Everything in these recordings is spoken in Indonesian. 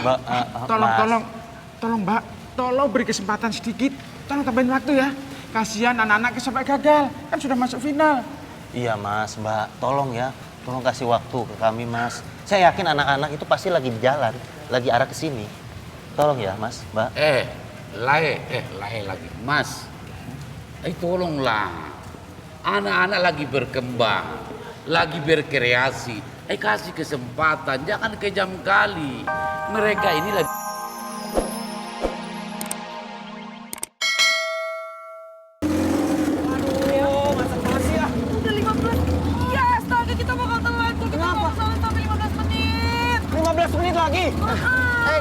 Mbak, Tolong Mbak, tolong beri kesempatan sedikit. Tolong tambahin waktu ya. Kasihan anak-anak sampai gagal, kan sudah masuk final. Iya Mas, Mbak, tolong ya. Tolong kasih waktu ke kami Mas. Saya yakin anak-anak itu pasti lagi di jalan, lagi arah ke sini. Tolong ya Mas, Mbak. Lae lagi. Mas, tolonglah. Anak-anak lagi berkembang, lagi berkreasi. Kasih kesempatan, jangan kejam kali. Mereka ini lagi... Udah 15. Ya, astaga kita bakal telat. Kita bakal sampai 15 menit. 15 menit lagi?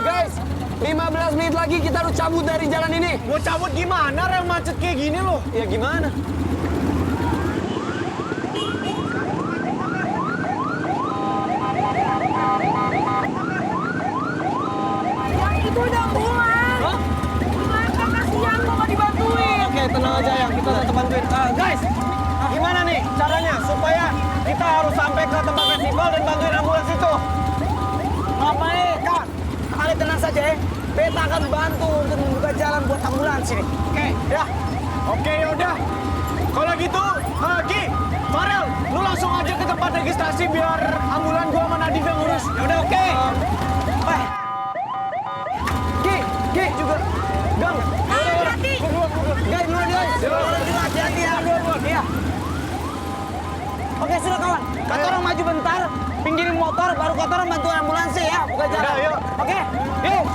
Guys, 15 menit lagi kita harus cabut dari jalan ini. Mau cabut gimana? Rel macet kayak gini loh. Ya gimana? Yang itu udah pulang. Hah? Mereka kasihan kok nggak dibantuin. Oke, tenang aja yang kita tetap bantuin. Guys, gimana nih caranya supaya kita harus sampai ke tempat festival dan bantuin ambulans itu? Ngapain? Kawan, kalian tenang saja ya. Beta akan bantu untuk membuka jalan buat ambulans ini. Oke, ya. Oke, yaudah. Kalau gitu, Ki, Farel, lu langsung aja ke tempat registrasi biar ambulan gua sama Nadif yang ngurus. Yaudah, oke. Ki juga. Gang. Hati-hati. Guys, duluan guys. Hati-hati ya. Iya. Oke, sudah kawan. Kata orang maju bentar, pinggirin motor, baru kata orang bantu ambulans ya. Buka jalan. Udah, yuk. Oke, yuk.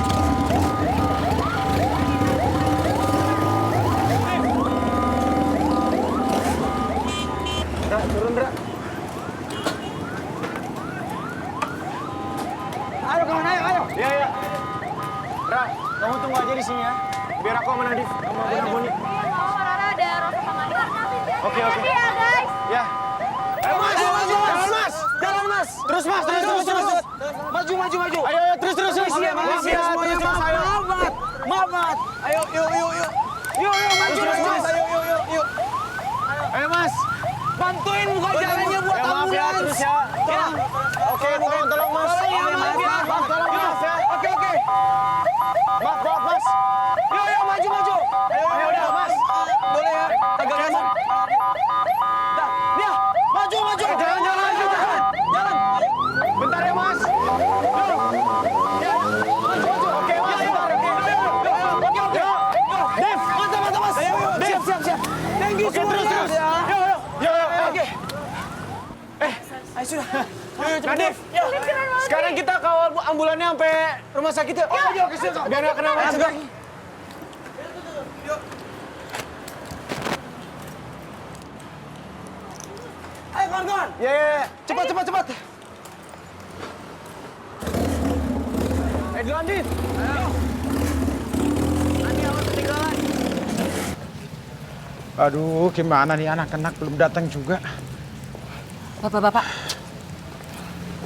Turun, Dra. Ayo kawan, ayo. Iya, iya. Ra, kamu tunggu aja di sini ya. Biar aku sama Nadif, sama Bunda Boni. Iya, mau Rara ada Rosa sama Mani. Oke. Hati ya, guys. Ya. Ayo, Mas. Jalan, Mas. Jalan, Mas. Terus, Mas. Terus. Maju. Ayo, terus. Iya, Maaf ya, semuanya. terus, Mas. Ayo. Maaf. Ayo, yuk. Yuk, maju, Terus, Mas. Mas. Yuk. Ayo, Mas. Bantuin buka jalannya buat Ya, maaf ya, ambulans. terus ya. Ya. Oke, tolong, Mas. Iya, maaf ya. Maaf, tolong, Mas ya. Oke. Maaf, Mas. Yuk, maju. Ayo, udah, Mas. Boleh ya? Agak aman. Dah, dia. Maju. Jalan. Jalan. Bentar ya, Mas. Yuk. Ya. Maju. Oke, Mas. Bentar. Oke. Yuk. Dev. Mantap, Mas. Dev. Siap. Thank you Oke, semua. terus. Ya. Yuk. Oke. Ayo sudah. Nadif. Sekarang kita kawal ambulannya sampai rumah sakit yuk. Ayo, ke situ. Biar nggak kena macet. Ayo kawan-kawan. Ya. Cepat. Duluan, Dit. Aduh, gimana nih anak-anak belum datang juga. Bapak-bapak,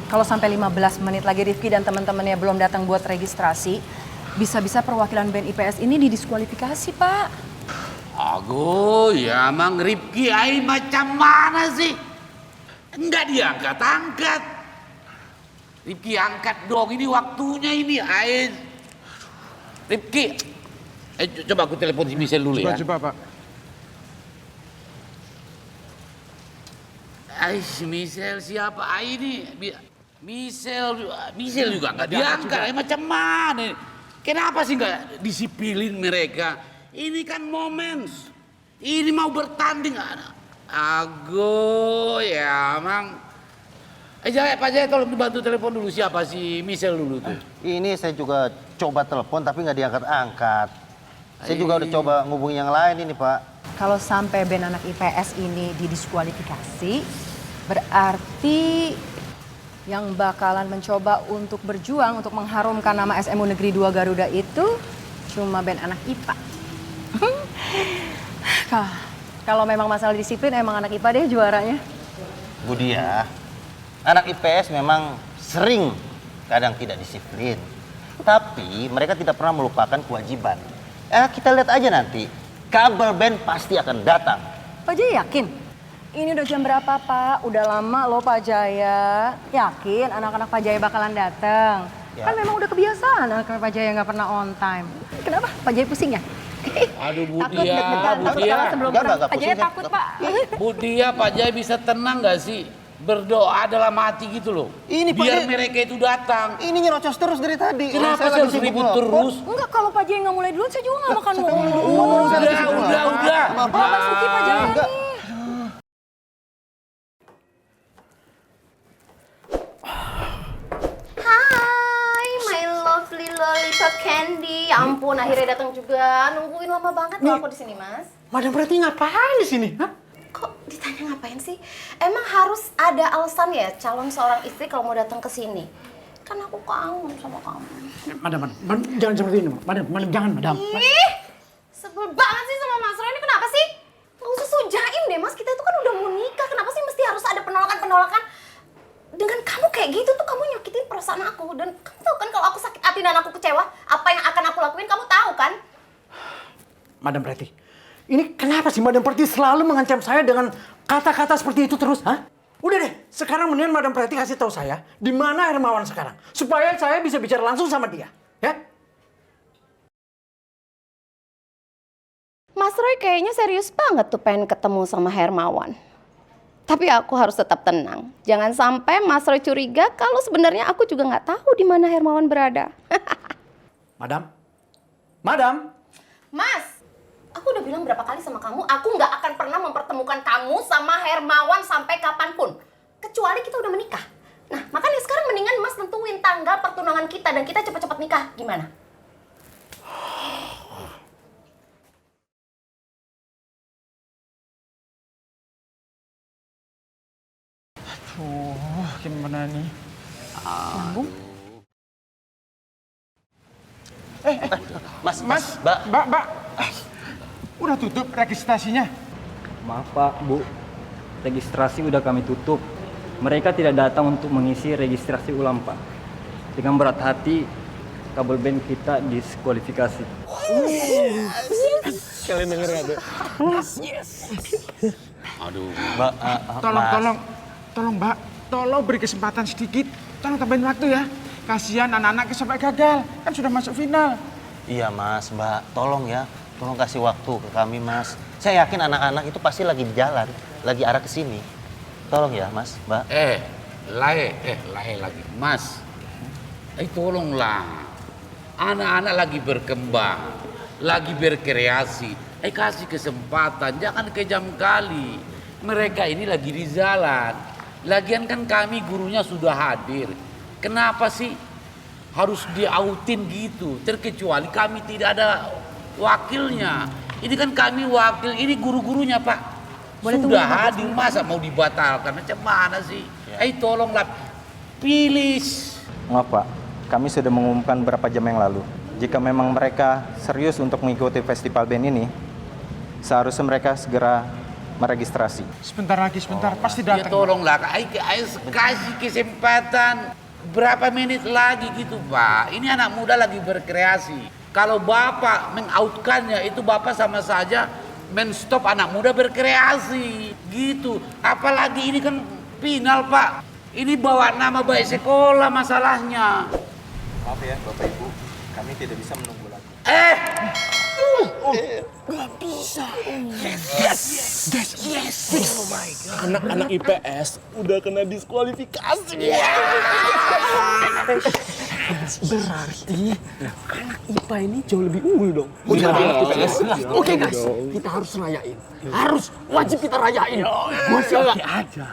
kalau sampai 15 menit lagi Rifki dan teman-temannya belum datang buat registrasi, bisa-bisa perwakilan band IPS ini didiskualifikasi, Pak. Ago, ya Mang Rifki, macam mana sih? Enggak diangkat-angkat. Rifki angkat dong, ini waktunya ini. Rifki, coba aku telepon si Michelle dulu ya. Coba, Pak. Michelle siapa? Ini Michelle juga nggak diangkat. Macam mana? Kenapa sih nggak disipilin mereka? Ini kan momen. Ini mau bertanding. Ago ya Mang. Pak Jaya tolong dibantu telepon dulu siapa si Michelle dulu tuh. Ini saya juga coba telepon tapi nggak diangkat-angkat. Saya juga udah coba ngubungi yang lain ini Pak. Kalau sampai band anak IPS ini didiskualifikasi, berarti yang bakalan mencoba untuk berjuang untuk mengharumkan nama SMU Negeri 2 Garuda itu cuma band anak IPA. Kalau memang masalah disiplin, emang anak IPA deh juaranya. Budia, anak IPS memang sering kadang tidak disiplin. Tapi mereka tidak pernah melupakan kewajiban. Kita lihat aja nanti. Kabel band pasti akan datang. Pak Jaya yakin? Ini udah jam berapa, Pak? Udah lama loh Pak Jaya. Yakin anak-anak Pak Jaya bakalan datang? Kan memang udah kebiasaan kalau Pak Jaya nggak pernah on time. Kenapa? Pak Jaya pusing ya? Aduh Bu Takut Dia, deg-degan, Bu takut Dia. kalah sebelum Enggak, perang. enggak, Pak Jaya pusing, takut, Pak. Bu Dia, Pak Jaya bisa tenang nggak sih? Berdoa dalam hati gitu loh. Ini, Pak biar Jaya- mereka itu datang. Ini nyerocos terus dari tadi. Kenapa Saya sih lagi harus sibuk ribut loh. terus? Enggak, kalau Pak Jaya nggak mulai duluan, saya juga nggak makan dulu. Udah. Oh, masuki Pak Jaya Enggak. nih. Hai, my lovely lollipop candy. Ya ampun, akhirnya datang juga. Nungguin lama banget loh aku di sini, Mas. Madam Preti ngapain di sini? Hah? Kok ditanya ngapain sih? Emang harus ada alasan ya calon seorang istri kalau mau datang ke sini? Kan aku kangen sama kamu. Madam, jangan seperti ini, madam, jangan, madam. Ih, sebel banget sih sama Mas Roy ini. Kenapa sih? Nggak usah sujain deh, Mas. Kita itu kan udah mau nikah. Kenapa sih mesti harus ada penolakan-penolakan? Dengan kamu kayak gitu tuh kamu nyakitin perasaan aku. Dan kamu tahu kan kalau aku sakit hati dan aku kecewa, apa yang akan aku lakuin kamu tahu kan? Madam Preti, ini kenapa sih Madam Preti selalu mengancam saya dengan kata-kata seperti itu terus, hah? Udah deh, sekarang mendingan Madam Preti kasih tahu saya di mana Hermawan sekarang, supaya saya bisa bicara langsung sama dia, ya? Mas Roy kayaknya serius banget tuh pengen ketemu sama Hermawan. Tapi aku harus tetap tenang. Jangan sampai Mas Roy curiga kalau sebenarnya aku juga nggak tahu di mana Hermawan berada. Madam, Mas, aku udah bilang berapa kali sama kamu, aku nggak akan pernah mempertemukan kamu sama Hermawan sampai kapanpun. Kecuali kita udah menikah. Nah, makanya sekarang mendingan Mas tentuin tanggal pertunangan kita dan kita cepet-cepet nikah. Gimana? Gimana nih? Mas, Mbak. Udah tutup registrasinya? Maaf Pak, Bu, registrasi udah kami tutup. Mereka tidak datang untuk mengisi registrasi ulang Pak. Dengan berat hati, kabel band kita diskualifikasi. kalian denger gak tuh? Aduh. Mbak, Tolong Mbak, tolong beri kesempatan sedikit. Tolong tambahin waktu ya. Kasihan anak-anak sampai gagal, kan sudah masuk final. Iya Mas, Mbak, tolong ya. Tolong kasih waktu ke kami Mas. Saya yakin anak-anak itu pasti lagi di jalan, lagi arah ke sini. Tolong ya Mas, Mbak. Lae lagi. Mas, tolonglah. Anak-anak lagi berkembang, lagi berkreasi. Kasih kesempatan, jangan kejam kali. Mereka ini lagi di jalan. Lagian kan kami gurunya sudah hadir. Kenapa sih harus diautin gitu? Terkecuali kami tidak ada wakilnya. Ini kan kami wakil, ini guru-gurunya Pak. Boleh Sudah tunggu, Pak? hadir, masa mau dibatalkan? Macam mana sih? Tolonglah, pilih. Maaf Pak, kami sudah mengumumkan beberapa jam yang lalu. Jika memang mereka serius untuk mengikuti festival band ini, seharusnya mereka segera meregistrasi. Sebentar lagi, pasti Ya datang. tolonglah, kasih kesempatan berapa menit lagi gitu Pak. Ini anak muda lagi berkreasi. Kalau Bapak mengoutkannya itu Bapak sama saja men-stop anak muda berkreasi gitu. Apalagi ini kan final Pak. Ini bawa nama baik sekolah masalahnya. Maaf ya Bapak Ibu, kami tidak bisa menunggu lagi. Anak-anak IPS udah kena diskualifikasi. Berarti anak IPA ini jauh lebih unggul dong. Oke guys, kita harus rayain. Wajib kita rayain. Gue sih oke aja.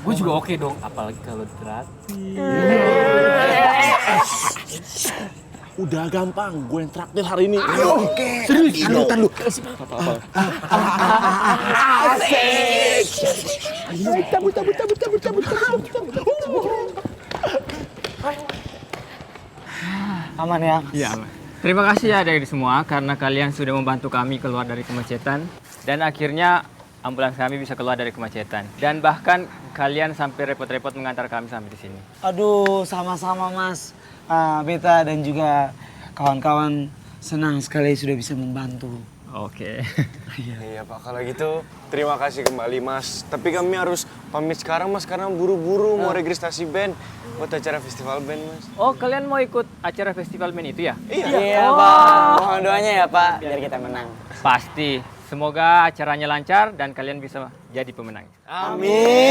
Gue juga oke dong, apalagi kalau gratis. Udah gampang, gue yang traktir hari ini. Oke. Serius, tahan lu. Asik. Cabut. Aman ya? Iya, aman. Terima kasih ya dari semua karena kalian sudah membantu kami keluar dari kemacetan dan akhirnya ambulans kami bisa keluar dari kemacetan dan bahkan kalian sampai repot-repot mengantar kami sampai di sini. Aduh, sama-sama Mas. Beta dan juga kawan-kawan senang sekali sudah bisa membantu Oke. Iya Pak, kalau gitu terima kasih kembali Mas. Tapi kami harus pamit sekarang Mas, karena buru-buru mau registrasi band buat acara festival band Mas. Oh, kalian mau ikut acara festival band itu ya? Iya Pak, mohon doanya ya Pak, biar kita menang. Pasti. Semoga acaranya lancar dan kalian bisa jadi pemenang. Amin.